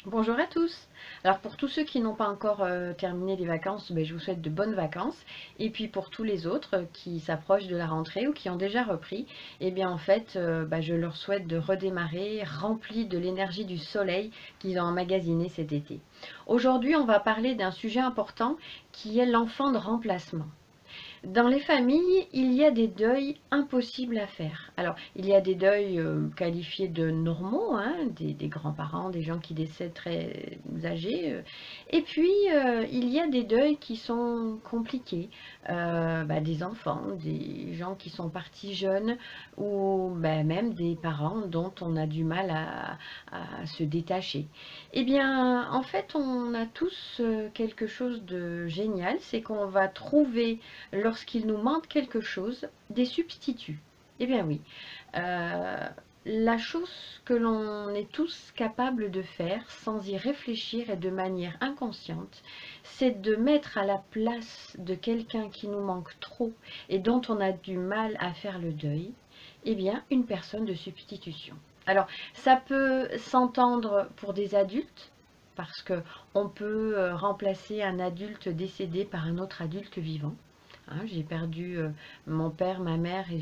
Bonjour à tous. Alors pour tous ceux qui n'ont pas encore terminé les vacances, je vous souhaite de bonnes vacances. Et puis pour tous les autres qui s'approchent de la rentrée ou qui ont déjà repris, en fait, je leur souhaite de redémarrer remplis de l'énergie du soleil qu'ils ont emmagasiné cet été. Aujourd'hui, on va parler d'un sujet important qui est l'enfant de remplacement. Dans les familles, il y a des deuils impossibles à faire. Alors, il y a des deuils qualifiés de normaux, hein, des grands-parents, des gens qui décèdent très âgés. Et puis, il y a des deuils qui sont compliqués. Des enfants, des gens qui sont partis jeunes, ou même des parents dont on a du mal à se détacher. En fait, on a tous quelque chose de génial, c'est qu'on va trouver lorsqu'il nous manque quelque chose, des substituts. Eh bien oui, euh, la chose que l'on est tous capables de faire sans y réfléchir et de manière inconsciente, c'est de mettre à la place de quelqu'un qui nous manque trop et dont on a du mal à faire le deuil, une personne de substitution. Alors, ça peut s'entendre pour des adultes, parce que on peut remplacer un adulte décédé par un autre adulte vivant. Hein, j'ai perdu mon père, ma mère et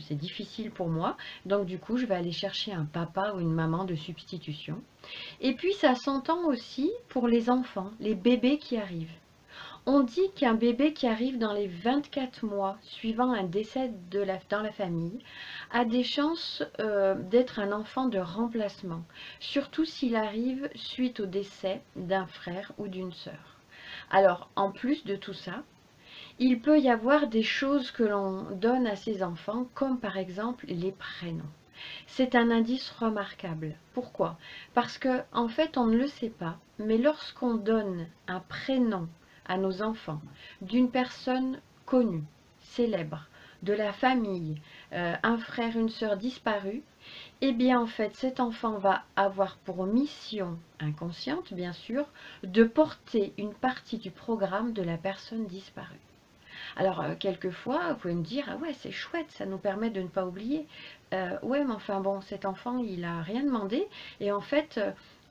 c'est difficile pour moi. Donc du coup, je vais aller chercher un papa ou une maman de substitution. Et puis ça s'entend aussi pour les enfants, les bébés qui arrivent. On dit qu'un bébé qui arrive dans les 24 mois suivant un décès dans la famille a des chances d'être un enfant de remplacement, surtout s'il arrive suite au décès d'un frère ou d'une sœur. Alors, en plus de tout ça, il peut y avoir des choses que l'on donne à ses enfants, comme par exemple les prénoms. C'est un indice remarquable. Pourquoi? Parce que, en fait, on ne le sait pas, mais lorsqu'on donne un prénom à nos enfants d'une personne connue, célèbre, de la famille, un frère, une sœur disparue, en fait, cet enfant va avoir pour mission inconsciente, bien sûr, de porter une partie du programme de la personne disparue. Alors, quelquefois, vous pouvez me dire, ah ouais, c'est chouette, ça nous permet de ne pas oublier. Ouais, mais enfin bon, cet enfant, il n'a rien demandé. Et en fait,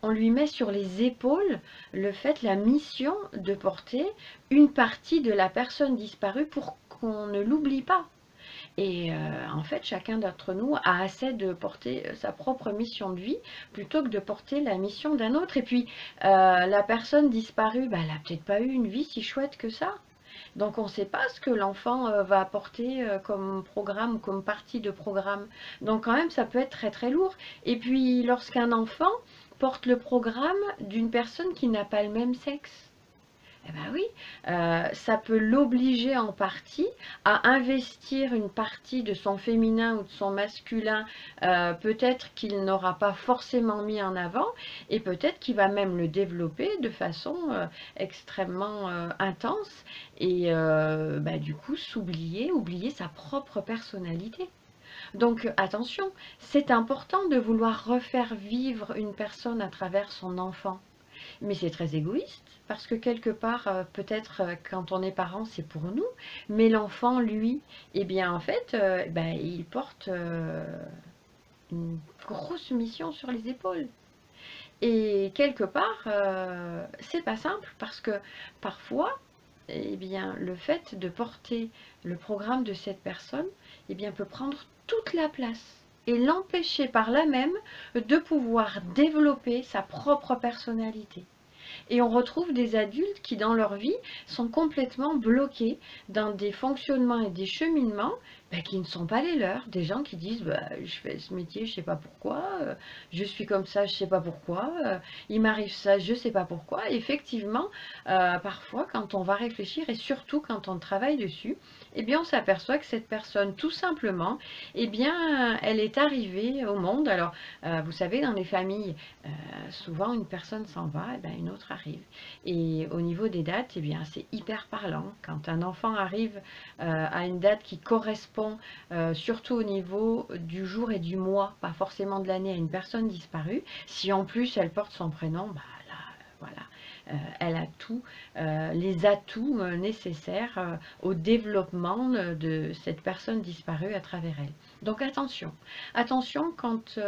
on lui met sur les épaules la mission de porter une partie de la personne disparue pour qu'on ne l'oublie pas. Et en fait, chacun d'entre nous a assez de porter sa propre mission de vie plutôt que de porter la mission d'un autre. Et puis, la personne disparue, elle n'a peut-être pas eu une vie si chouette que ça. Donc on ne sait pas ce que l'enfant va apporter comme programme ou comme partie de programme. Donc quand même, ça peut être très très lourd. Et puis lorsqu'un enfant porte le programme d'une personne qui n'a pas le même sexe, eh bien oui, ça peut l'obliger en partie à investir une partie de son féminin ou de son masculin, peut-être qu'il n'aura pas forcément mis en avant, et peut-être qu'il va même le développer de façon extrêmement intense, et du coup oublier sa propre personnalité. Donc attention, c'est important de vouloir refaire vivre une personne à travers son enfant. Mais c'est très égoïste, parce que quelque part, peut-être quand on est parent, c'est pour nous, mais l'enfant, lui, il porte une grosse mission sur les épaules. Et quelque part, c'est pas simple, parce que parfois, le fait de porter le programme de cette personne, peut prendre toute la place et l'empêcher par là même de pouvoir développer sa propre personnalité. Et on retrouve des adultes qui, dans leur vie, sont complètement bloqués dans des fonctionnements et des cheminements qui ne sont pas les leurs. Des gens qui disent je fais ce métier, je ne sais pas pourquoi, je suis comme ça, je ne sais pas pourquoi, il m'arrive ça, je ne sais pas pourquoi. Effectivement, parfois, quand on va réfléchir et surtout quand on travaille dessus, on s'aperçoit que cette personne, tout simplement, elle est arrivée au monde. Alors, vous savez, dans les familles, souvent une personne s'en va, une autre arrive. Et au niveau des dates, c'est hyper parlant. Quand un enfant arrive à une date qui correspond, surtout au niveau du jour et du mois, pas forcément de l'année, à une personne disparue, si en plus elle porte son prénom, là, voilà. elle a tous les atouts nécessaires au développement de cette personne disparue à travers elle. Donc attention, attention quand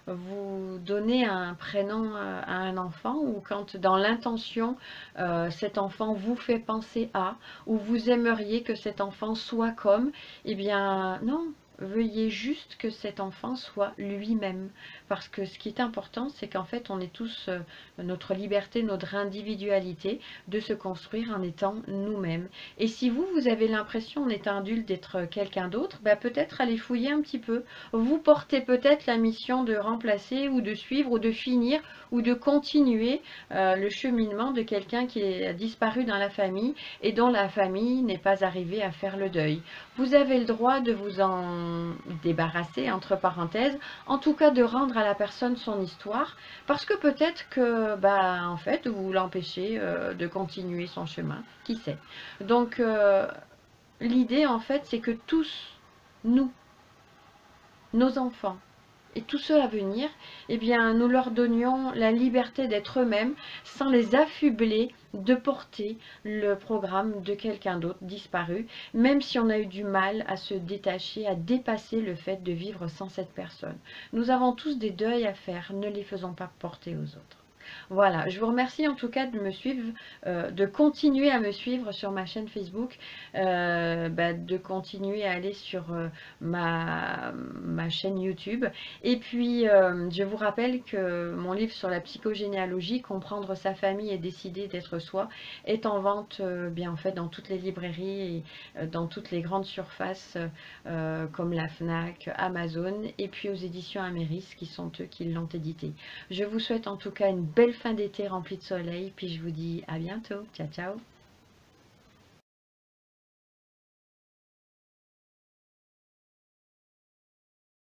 vous donnez un prénom à un enfant ou quand dans l'intention cet enfant vous fait penser à ou vous aimeriez que cet enfant soit comme, eh bien non, veuillez juste que cet enfant soit lui-même. Parce que ce qui est important, c'est qu'en fait, on est tous notre liberté, notre individualité de se construire en étant nous-mêmes. Et si vous, vous avez l'impression en étant adulte d'être quelqu'un d'autre, bah, peut-être allez fouiller un petit peu. Vous portez peut-être la mission de remplacer ou de suivre ou de finir ou de continuer le cheminement de quelqu'un qui a disparu dans la famille et dont la famille n'est pas arrivée à faire le deuil. Vous avez le droit de vous en débarrasser, entre parenthèses, en tout cas de rendre à la personne son histoire, parce que peut-être que, bah, en fait, vous l'empêchez de continuer son chemin, qui sait. Donc, l'idée, en fait, c'est que tous, nous, nos enfants, et tous ceux à venir, eh bien, nous leur donnions la liberté d'être eux-mêmes sans les affubler de porter le programme de quelqu'un d'autre disparu, même si on a eu du mal à se détacher, à dépasser le fait de vivre sans cette personne. Nous avons tous des deuils à faire, ne les faisons pas porter aux autres. Voilà, je vous remercie en tout cas de me suivre, de continuer à me suivre sur ma chaîne Facebook, de continuer à aller sur ma chaîne YouTube. Et puis, je vous rappelle que mon livre sur la psychogénéalogie, Comprendre sa famille et décider d'être soi, est en vente bien en fait dans toutes les librairies et dans toutes les grandes surfaces comme la Fnac, Amazon et puis aux éditions Améris qui sont eux qui l'ont édité. Je vous souhaite en tout cas une belle fin d'été remplie de soleil, puis je vous dis à bientôt. Ciao, ciao!